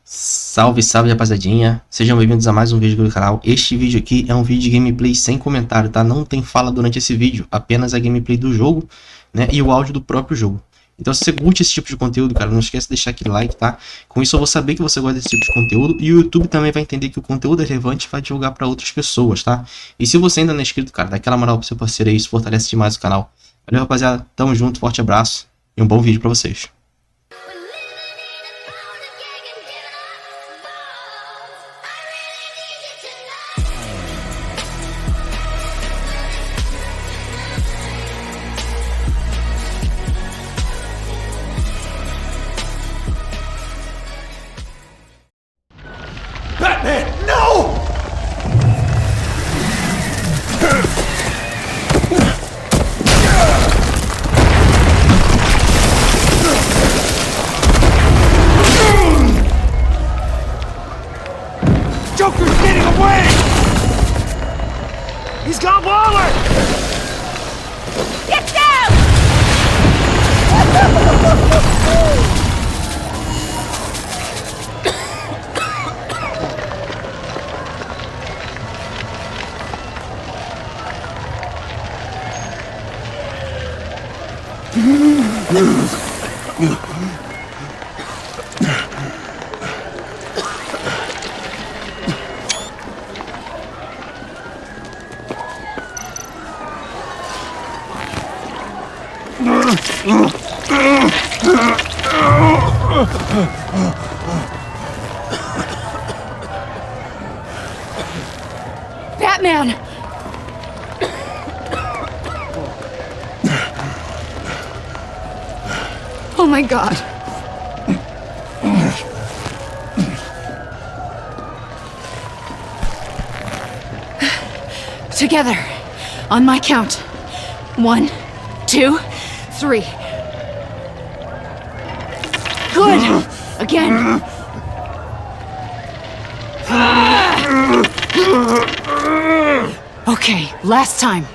Salve, salve rapaziadinha, sejam bem-vindos a mais um vídeo do canal. Este vídeo aqui é um vídeo de gameplay sem comentário, tá? Não tem fala durante esse vídeo, apenas a gameplay do jogo, né? E o áudio do próprio jogo. Então se você curte esse tipo de conteúdo, cara, não esquece de deixar aquele like, tá? Com isso eu vou saber que você gosta desse tipo de conteúdo e o YouTube também vai entender que o conteúdo é relevante e vai divulgar para outras pessoas, tá? E se você ainda não é inscrito, cara, dá aquela moral pro seu parceiro aí, isso fortalece demais o canal. Valeu, rapaziada, tamo junto, forte abraço e um bom vídeo pra vocês. Batman, no! Joker's getting away! He's gone forward! Get down! Batman! Oh my God. Together, on my count. 1, 2, 3. Good. Again. Okay, last time.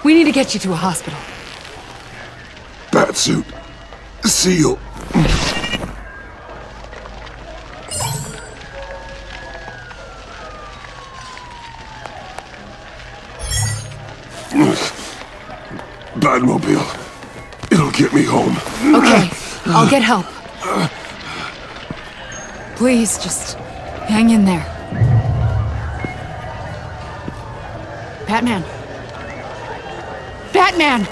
We need to get you to a hospital. Batsuit. Seal. Batmobile. It'll get me home. Okay, I'll get help. Please, just hang in there. Batman. Batman!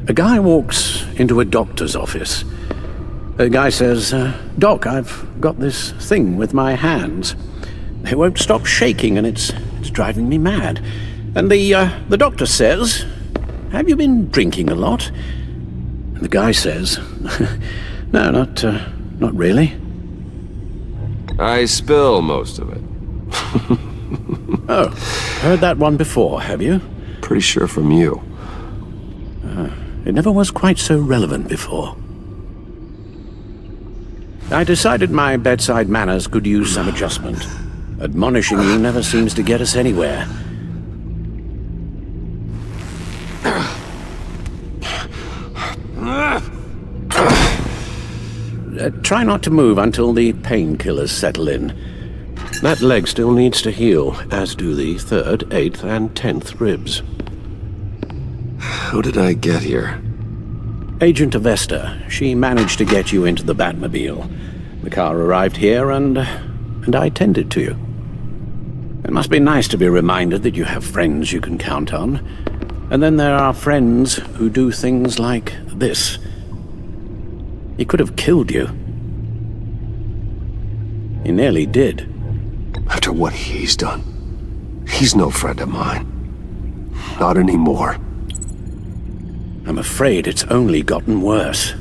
A guy walks into a doctor's office. The guy says, Doc, I've got this thing with my hands. They won't stop shaking and it's driving me mad. And the doctor says, have you been drinking a lot? And the guy says, no, not really. I spill most of it. Oh, heard that one before, have you? Pretty sure from you. It never was quite so relevant before. I decided my bedside manners could use some adjustment. Admonishing you never seems to get us anywhere. Try not to move until the painkillers settle in. That leg still needs to heal, as do the 3rd, 8th, and 10th ribs. How did I get here? Agent of ESTÁ. She managed to get you into the Batmobile. The car arrived here and I tended to you. It must be nice to be reminded that you have friends you can count on. And then there are friends who do things like this. He could have killed you. He nearly did. After what he's done, he's no friend of mine. Not anymore. I'm afraid it's only gotten worse.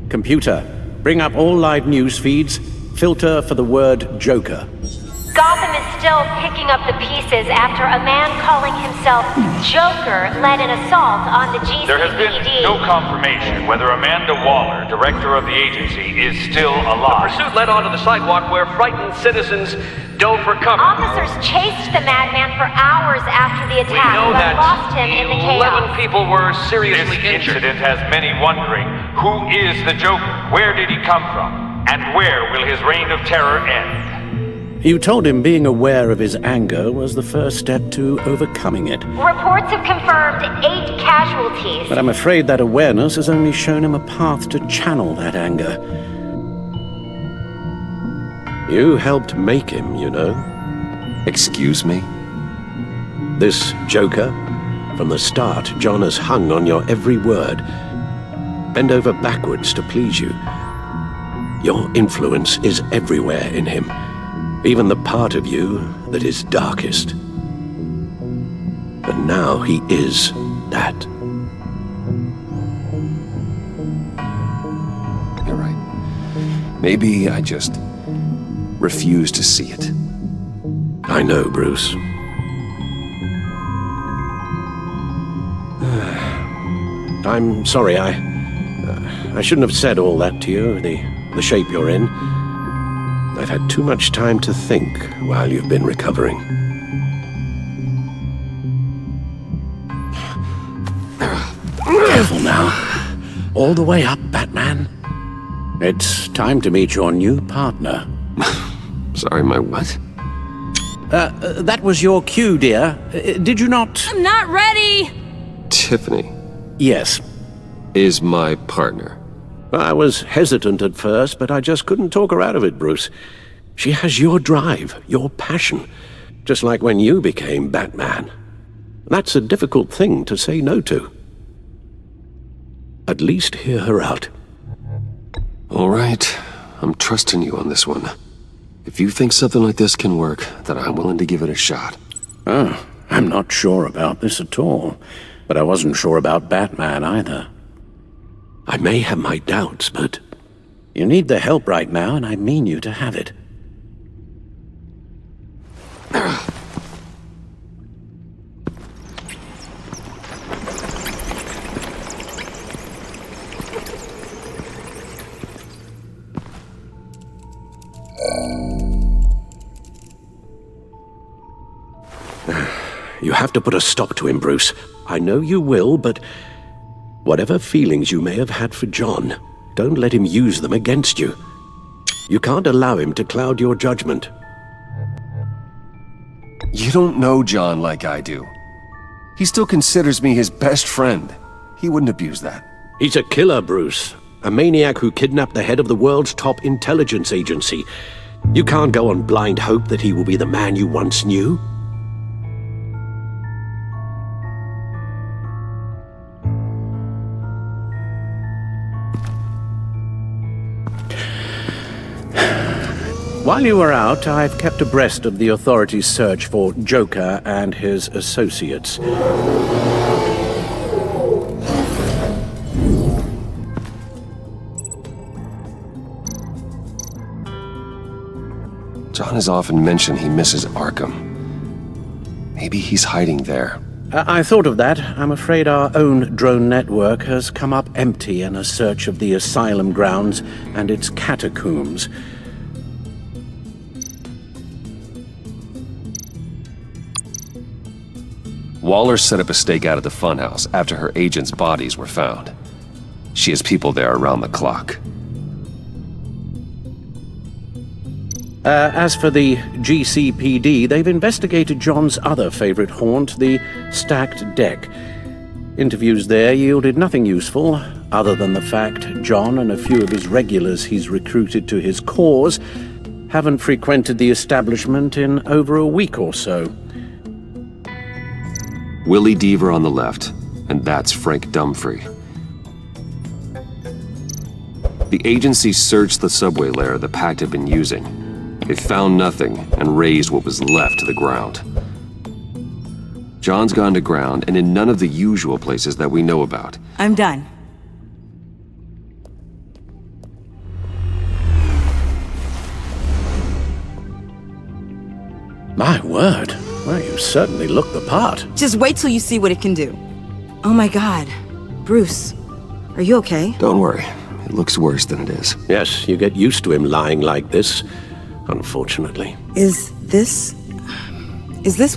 Computer, bring up all live news feeds. Filter for the word Joker. Gotham is still picking up the pieces after a man calling himself Joker led an assault on the GCPD. There has been no confirmation whether Amanda Waller, director of the agency, is still alive. The pursuit led onto the sidewalk where frightened citizens dove for cover. Officers chased the madman for hours after the We attack, know but that lost him in the 11 chaos. people were This seriously injured. incident has many wondering, who is the Joker? Where did he come from? And where will his reign of terror end? You told him being aware of his anger was the first step to overcoming it. Reports have confirmed 8 casualties. But I'm afraid that awareness has only shown him a path to channel that anger. You helped make him, you know. Excuse me? This Joker, from the start, John has hung on your every word. Bend over backwards to please you. Your influence is everywhere in him. Even the part of you that is darkest. And now he is that. You're right. Maybe I just refuse to see it. I know, Bruce. I'm sorry, I shouldn't have said all that to you, the shape you're in. I've had too much time to think while you've been recovering. Careful now. All the way up, Batman. It's time to meet your new partner. Sorry, my what? That was your cue, dear. Did you not? I'm not ready! Tiffany Yes. is my partner. I was hesitant at first, but I just couldn't talk her out of it, Bruce. She has your drive, your passion, just like when you became Batman. That's a difficult thing to say no to. At least hear her out. All right, I'm trusting you on this one. If you think something like this can work, then I'm willing to give it a shot. Oh, I'm not sure about this at all, but I wasn't sure about Batman either. I may have my doubts, but you need the help right now, and I mean you to have it. You have to put a stop to him, Bruce. I know you will, but whatever feelings you may have had for John, don't let him use them against you. You can't allow him to cloud your judgment. You don't know John like I do. He still considers me his best friend. He wouldn't abuse that. He's a killer, Bruce. A maniac who kidnapped the head of the world's top intelligence agency. You can't go on blind hope that he will be the man you once knew. While you were out, I've kept abreast of the authorities' search for Joker and his associates. John has often mentioned he misses Arkham. Maybe he's hiding there. I thought of that. I'm afraid our own drone network has come up empty in a search of the asylum grounds and its catacombs. Waller set up a stakeout at the funhouse after her agents' bodies were found. She has people there around the clock. As for the GCPD, they've investigated John's other favorite haunt, the stacked deck. Interviews there yielded nothing useful, other than the fact John and a few of his regulars he's recruited to his cause haven't frequented the establishment in over a week or so. Willie Deaver on the left, and that's Frank Dumfrey. The agency searched the subway lair the Pact had been using, They found nothing and razed what was left to the ground. John's gone to ground and in none of the usual places that we know about. I'm done. My word. Well, you certainly look the part. Just wait till you see what it can do. Oh my God. Bruce, are you okay? Don't worry. It looks worse than it is. Yes, you get used to him lying like this, unfortunately. Is this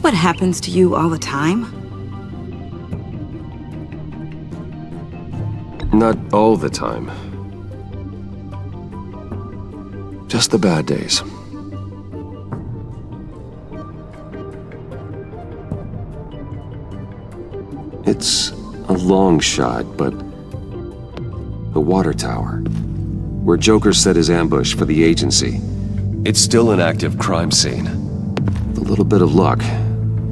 what happens to you all the time? Not all the time. Just the bad days. It's a long shot, but the water tower, where Joker set his ambush for the agency, it's still an active crime scene. With a little bit of luck,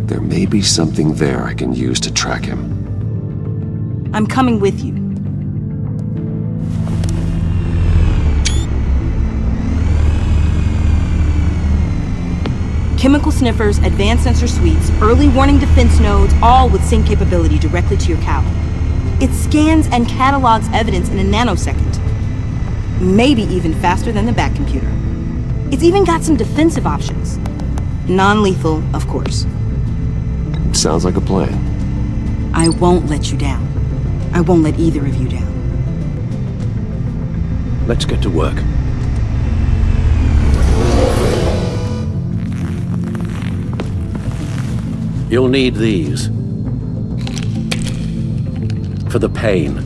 there may be something there I can use to track him. I'm coming with you. Chemical sniffers, advanced sensor suites, early warning defense nodes, all with sync capability directly to your cowl. It scans and catalogs evidence in a nanosecond. Maybe even faster than the back computer. It's even got some defensive options. Non-lethal, of course. Sounds like a plan. I won't let you down. I won't let either of you down. Let's get to work. You'll need these. For the pain.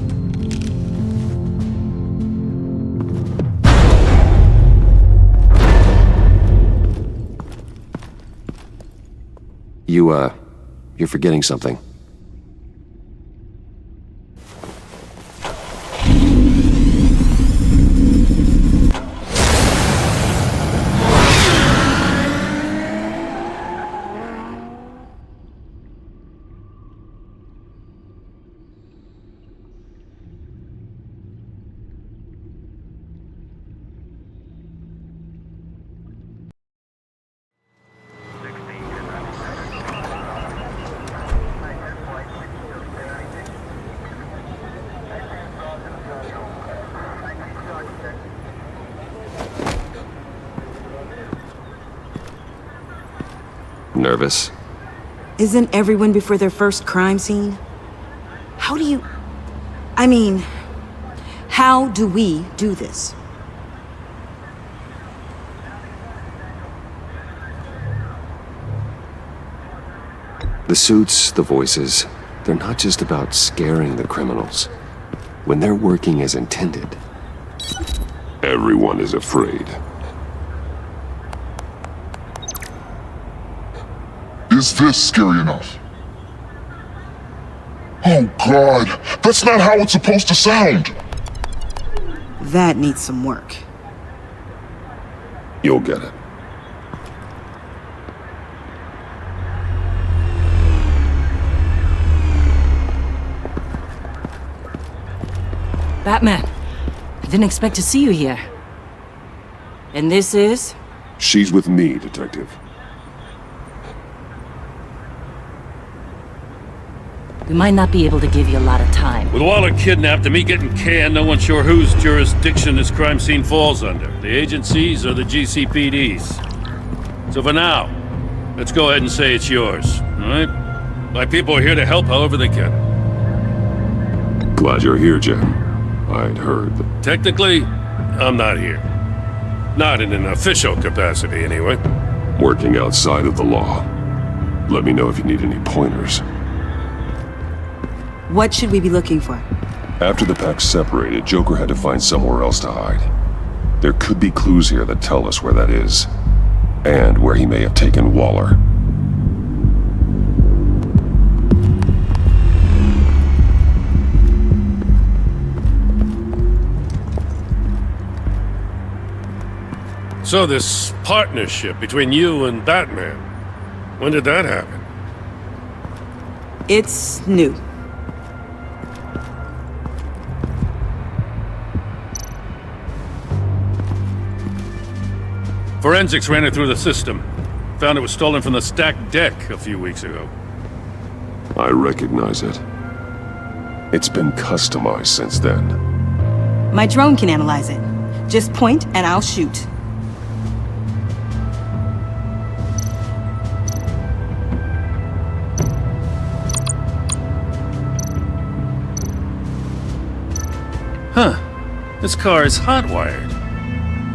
You're forgetting something. Nervous? Isn't everyone before their first crime scene? How do we do this? The suits, the voices, they're not just about scaring the criminals. When they're working as intended, everyone is afraid. Is this scary enough? Oh God, that's not how it's supposed to sound! That needs some work. You'll get it. Batman, I didn't expect to see you here. And this is? She's with me, Detective. We might not be able to give you a lot of time. With Waller kidnapped and me getting canned, no one's sure whose jurisdiction this crime scene falls under. The agencies or the GCPD's. So for now, let's go ahead and say it's yours, alright? My people are here to help however they can. Glad you're here, Jim. I'd heard that... Technically, I'm not here. Not in an official capacity, anyway. Working outside of the law. Let me know if you need any pointers. What should we be looking for? After the pack separated, Joker had to find somewhere else to hide. There could be clues here that tell us where that is. And where he may have taken Waller. So this partnership between you and Batman, when did that happen? It's new. Forensics ran it through the system. Found it was stolen from the stacked deck a few weeks ago. I recognize it. It's been customized since then. My drone can analyze it. Just point and I'll shoot. Huh. This car is hot-wired.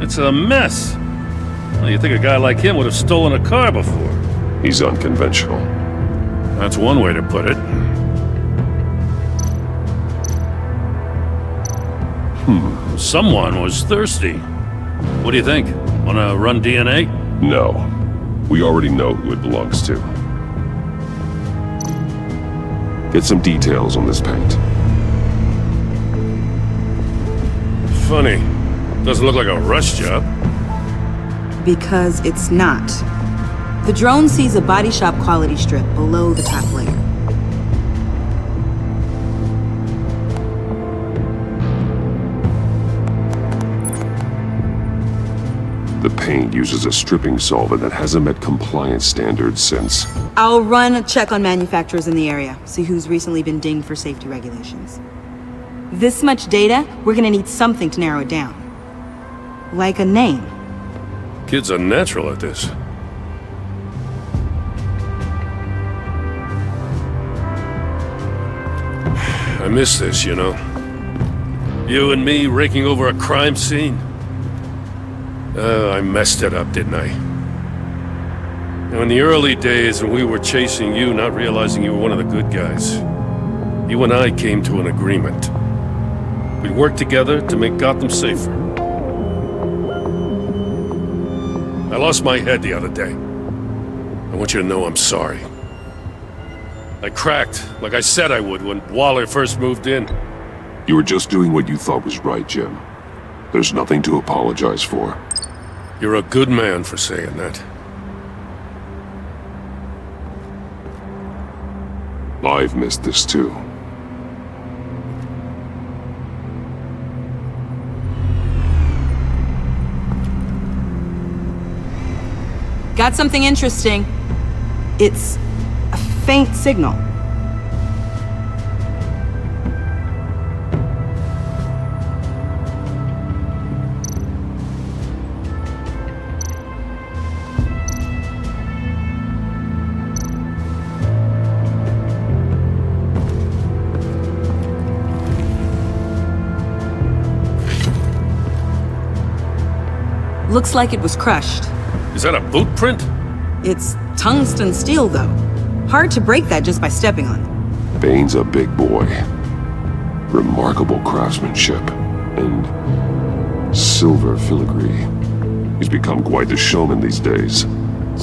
It's a mess. Well, you'd think a guy like him would have stolen a car before. He's unconventional. That's one way to put it. Someone was thirsty. What do you think? Wanna run DNA? No. We already know who it belongs to. Get some details on this paint. Funny. Doesn't look like a rush job. Because it's not. The drone sees a body shop quality strip below the top layer. The paint uses a stripping solvent that hasn't met compliance standards since... I'll run a check on manufacturers in the area, see who's recently been dinged for safety regulations. This much data, we're gonna need something to narrow it down. Like a name. Kid's a natural at this. I miss this, you know. You and me raking over a crime scene. I messed it up, didn't I? Now, in the early days when we were chasing you, not realizing you were one of the good guys, you and I came to an agreement. We'd work together to make Gotham safer. I lost my head the other day. I want you to know I'm sorry. I cracked, like I said I would when Waller first moved in. You were just doing what you thought was right, Jim. There's nothing to apologize for. You're a good man for saying that. I've missed this too. Got something interesting. It's a faint signal. Looks like it was crushed. Is that a boot print? It's tungsten steel, though. Hard to break that just by stepping on it. Bane's a big boy. Remarkable craftsmanship. And silver filigree. He's become quite the showman these days.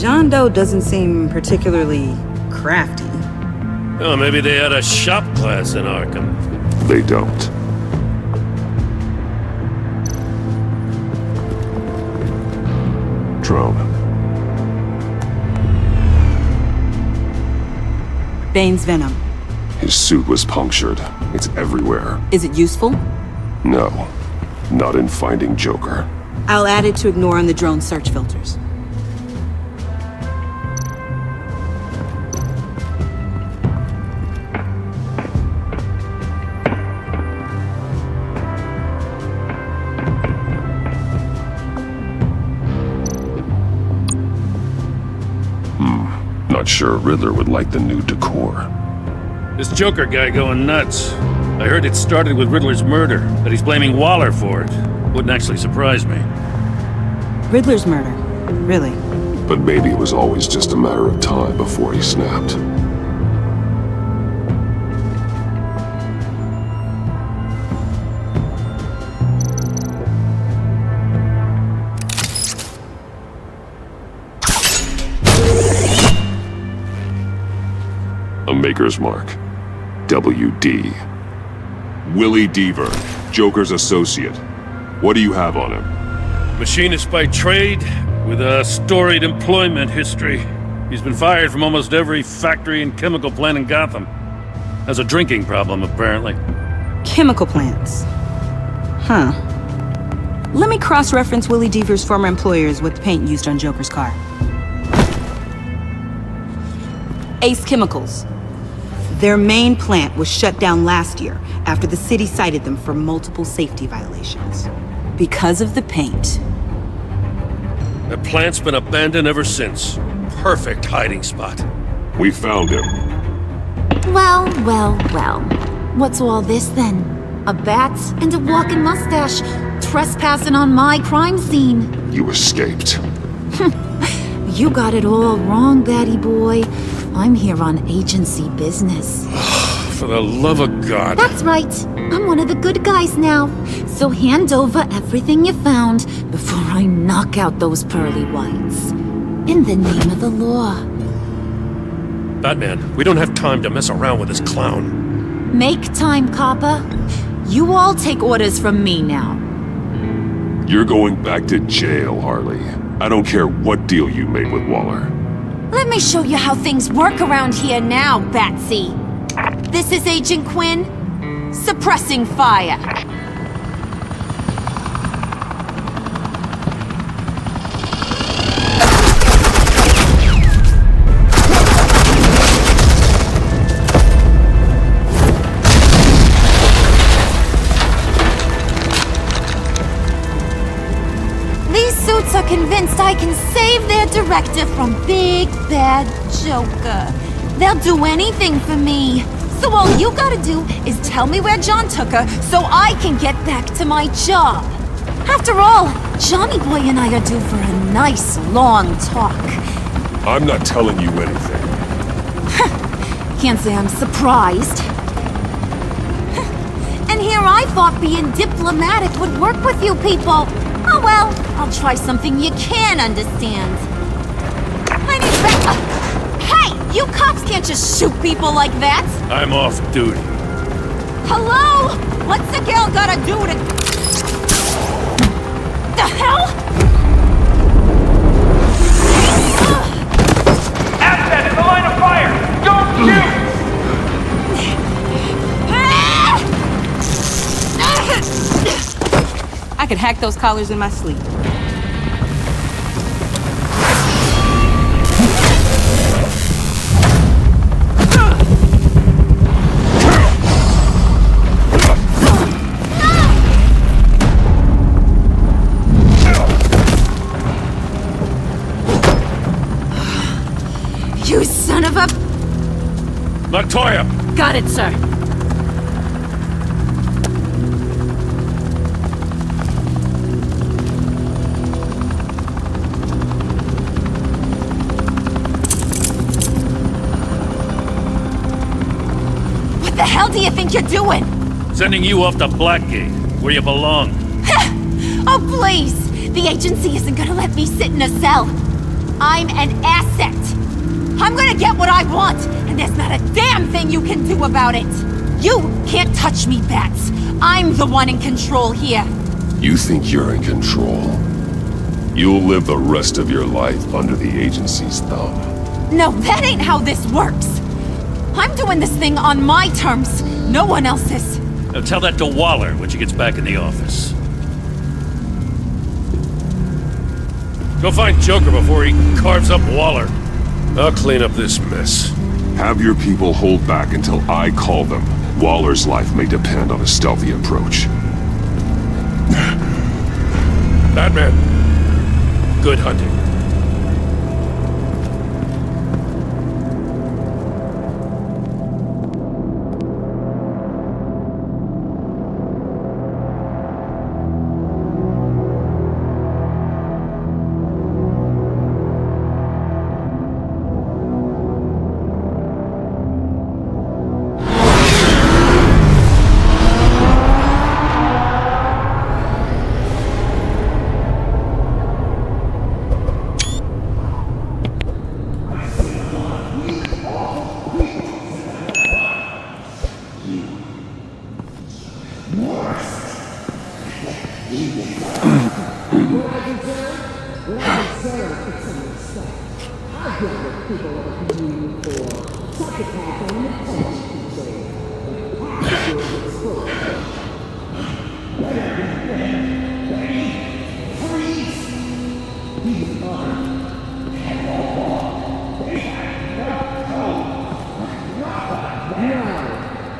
John Doe doesn't seem particularly crafty. Oh, maybe they had a shop class in Arkham. They don't. Drone. Bane's venom. His suit was punctured. It's everywhere. Is it useful? No. Not in finding Joker. I'll add it to ignore on the drone search filters. Not sure Riddler would like the new decor. This Joker guy going nuts. I heard it started with Riddler's murder, that he's blaming Waller for it. Wouldn't actually surprise me. Riddler's murder? Really? But maybe it was always just a matter of time before he snapped. A Maker's Mark. WD. Willie Deaver, Joker's associate. What do you have on him? Machinist by trade, with a storied employment history. He's been fired from almost every factory and chemical plant in Gotham. Has a drinking problem, apparently. Chemical plants. Huh. Let me cross-reference Willie Deaver's former employers with the paint used on Joker's car. Ace Chemicals. Their main plant was shut down last year after the city cited them for multiple safety violations. Because of the paint. The plant's been abandoned ever since. Perfect hiding spot. We found him. Well, well, well. What's all this then? A bat and a walking mustache trespassing on my crime scene. You escaped. You got it all wrong, Batty boy. I'm here on agency business. For the love of God. That's right. I'm one of the good guys now. So hand over everything you found before I knock out those pearly whites. In the name of the law. Batman, we don't have time to mess around with this clown. Make time, copper. You all take orders from me now. You're going back to jail, Harley. I don't care what deal you made with Waller. Let me show you how things work around here now, Batsy. This is Agent Quinn, suppressing fire. These suits are convinced I can save their director from Big Bad Joker. They'll do anything for me. So all you gotta do is tell me where John took her so I can get back to my job. After all, Johnny Boy and I are due for a nice long talk. I'm not telling you anything. Can't say I'm surprised. And here I thought being diplomatic would work with you people. Oh well, I'll try something you can understand. I need backup. Hey, you cops can't just shoot people like that. I'm off duty. Hello? What's the girl gotta do to... The hell? Asset in the line of fire! Don't shoot! I could hack those collars in my sleep. You son of a... Montoya! Got it, sir. What the hell do you think you're doing? Sending you off to Blackgate, where you belong. Oh, please! The agency isn't gonna let me sit in a cell. I'm an asset. I'm gonna get what I want, and there's not a damn thing you can do about it. You can't touch me, Bats. I'm the one in control here. You think you're in control? You'll live the rest of your life under the agency's thumb. No, that ain't how this works. I'm doing this thing on my terms, no one else's. Now tell that to Waller when she gets back in the office. Go find Joker before he carves up Waller. I'll clean up this mess. Have your people hold back until I call them. Waller's life may depend on a stealthy approach. Batman, good hunting.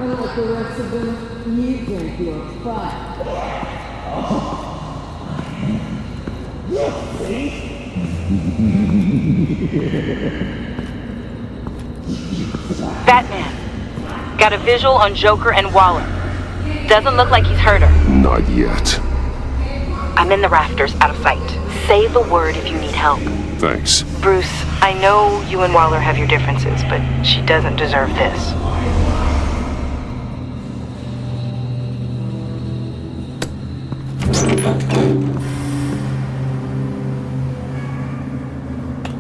Unlike the rest of them, you think you're fine. Batman, got a visual on Joker and Waller. Doesn't look like he's hurt her. Not yet. I'm in the rafters, out of sight. Say the word if you need help. Thanks. Bruce, I know you and Waller have your differences, but she doesn't deserve this.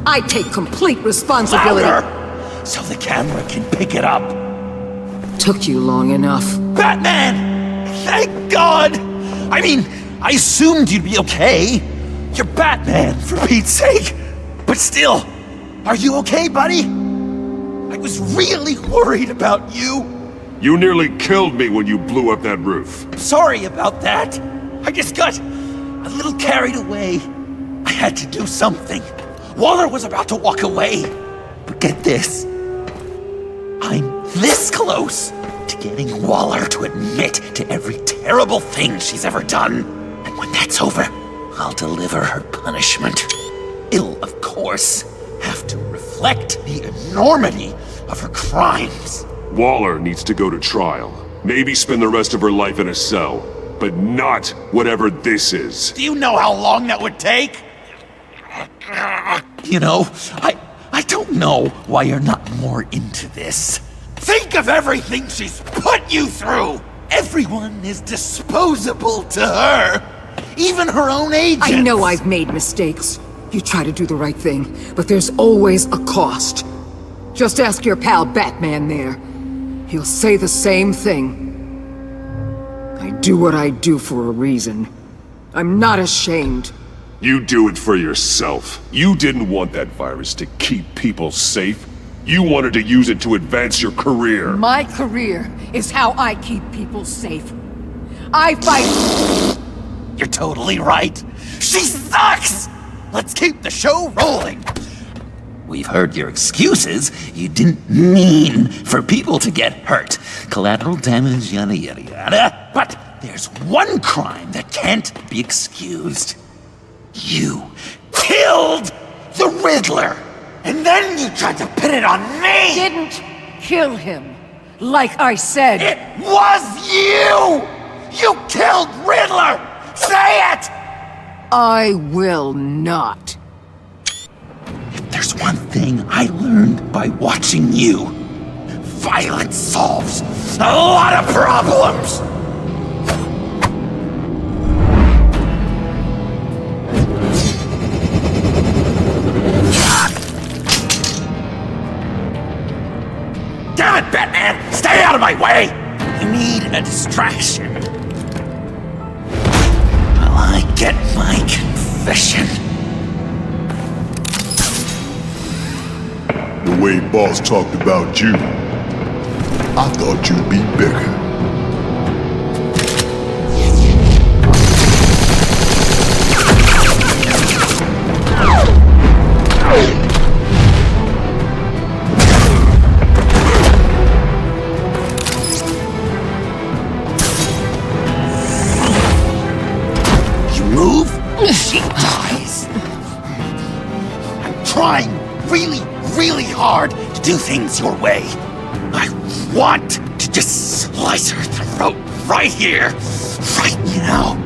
I take complete responsibility. Louder, so the camera can pick it up. Took you long enough. Batman! Thank God! I mean, I assumed you'd be okay. You're Batman, for Pete's sake. But still, are you okay, buddy? I was really worried about you. You nearly killed me when you blew up that roof. Sorry about that. I just got a little carried away. I had to do something. Waller was about to walk away. But get this. I'm this close to getting Waller to admit to every terrible thing she's ever done. And when that's over, I'll deliver her punishment. It'll, of course, have to reflect the enormity of her crimes. Waller needs to go to trial. Maybe spend the rest of her life in a cell. But not whatever this is. Do you know how long that would take? You know, I don't know why you're not more into this. Think of everything she's put you through! Everyone is disposable to her. Even her own agents. I know I've made mistakes. You try to do the right thing, but there's always a cost. Just ask your pal Batman there. He'll say the same thing. I do what I do for a reason. I'm not ashamed. You do it for yourself. You didn't want that virus to keep people safe. You wanted to use it to advance your career. My career is how I keep people safe. I fight... You're totally right. She sucks! Let's keep the show rolling. We've heard your excuses. You didn't mean for people to get hurt. Collateral damage, yada yada yada. But there's one crime that can't be excused. You killed the Riddler! And then you tried to pin it on me! Didn't kill him, like I said. It was you! You killed Riddler! Say it! I will not. If there's one thing I learned by watching you, violence solves a lot of problems! Damn it, Batman! Stay out of my way! You need a distraction. While I get my confession. The way Boss talked about you, I thought you'd be bigger. You move, she dies. I'm trying really hard to do things your way. I want to just slice her throat right here, right now.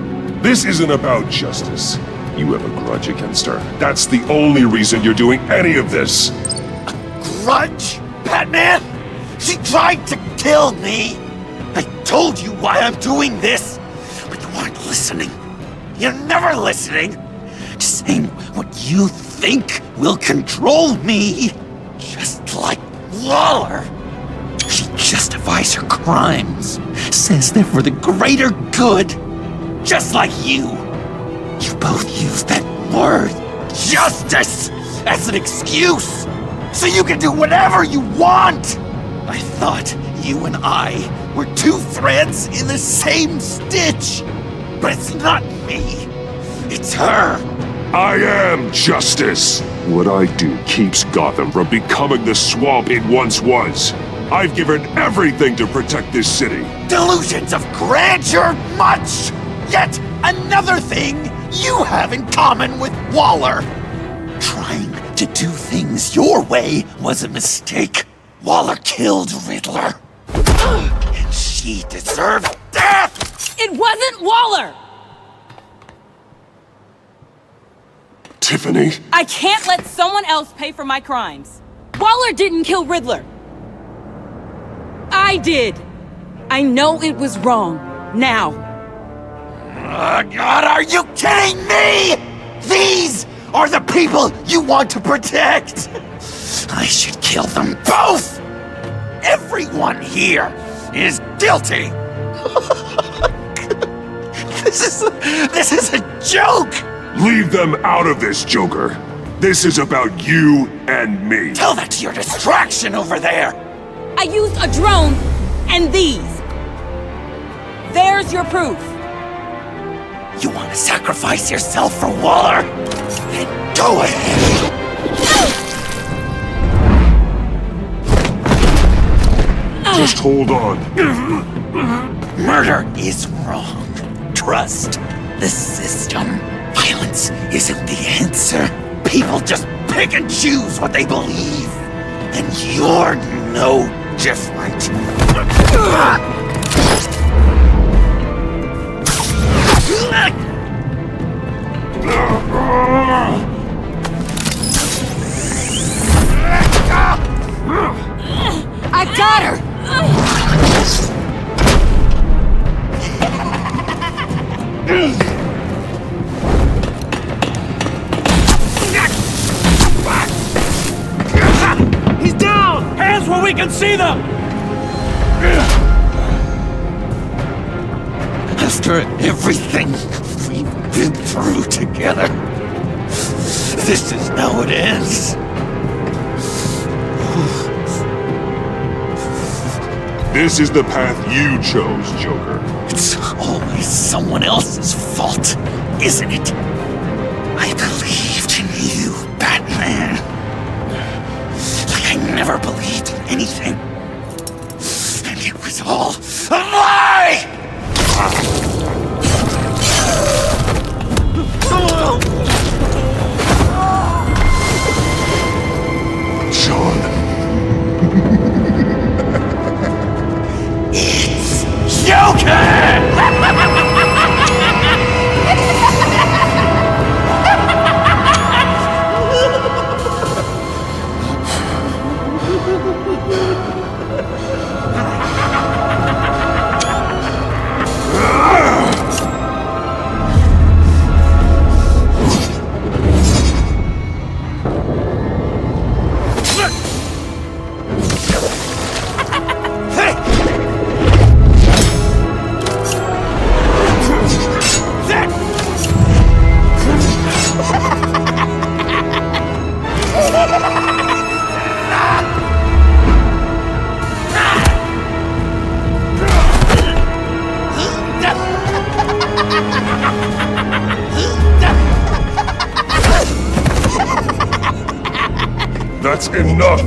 This isn't about justice. You have a grudge against her. That's the only reason you're doing any of this. A grudge, Batman? She tried to kill me. I told you why I'm doing this, but you weren't listening. You're never listening. Just saying what you think will control me. Just like Waller. She justifies her crimes. Says they're for the greater good. Just like you. You both use that word, justice, as an excuse. So you can do whatever you want. I thought you and I were two threads in the same stitch. But it's not me. It's her. I am justice. What I do keeps Gotham from becoming the swamp it once was. I've given everything to protect this city. Delusions of grandeur much! Yet another thing you have in common with Waller. Trying to do things your way was a mistake. Waller killed Riddler. And she deserved death! It wasn't Waller! Tiffany? I can't let someone else pay for my crimes. Waller didn't kill Riddler. I did. I know it was wrong. Now. God, are you kidding me? These are the people you want to protect. I should kill them both. Everyone here is guilty. This is a joke. Leave them out of this, Joker. This is about you and me. Tell that to your distraction over there. I used a drone and these. There's your proof. You want to sacrifice yourself for Waller? Then go ahead. Just hold on. Murder is wrong. Trust the system. Violence isn't the answer. People just pick and choose what they believe. And you're no different. I got her! He's down! Hands where we can see them! After everything we've been through together, this is how it ends. This is the path you chose, Joker. It's always someone else's fault, isn't it? I believed in you, Batman. Like I never believed in anything. And it was all a lie! Sean. It's Joker! That's enough!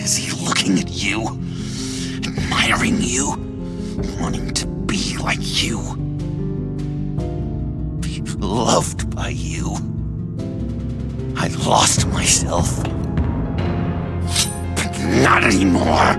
busy looking at you, admiring you, wanting to be like you, be loved by you. I lost myself, but not anymore.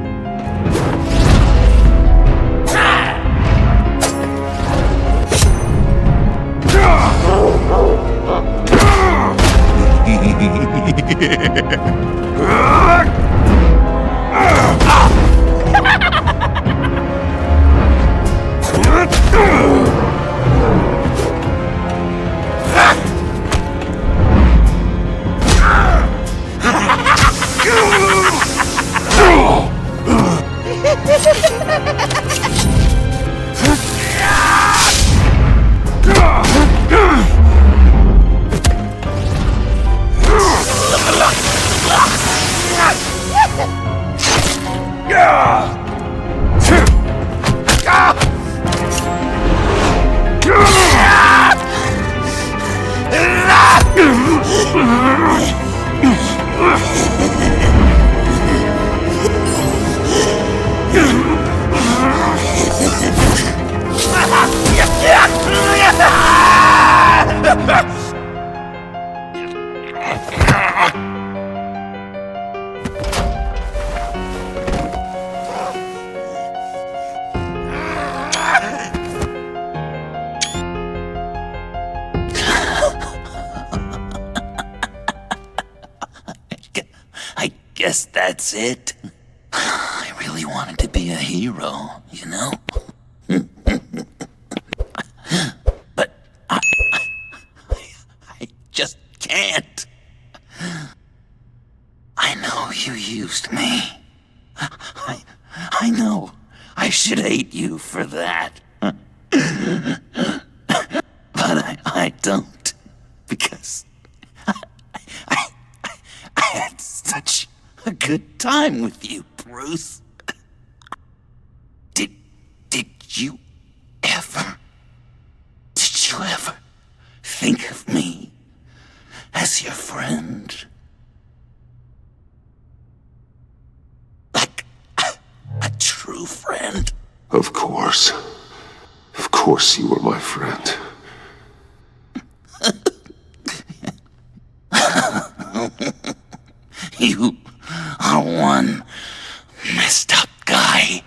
I guess that's it. I really wanted to be a hero, you know? But I just can't. I know you used me. I know I should hate you for that. But I don't, because I had such a good time with you, Bruce. Did you ever think of me as your friend? Like a true friend? Of course. Of course you were my friend. You are one messed up guy.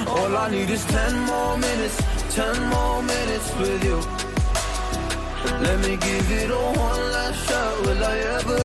All I need is 10 more minutes with you. Let me give it a one last shot. Will I ever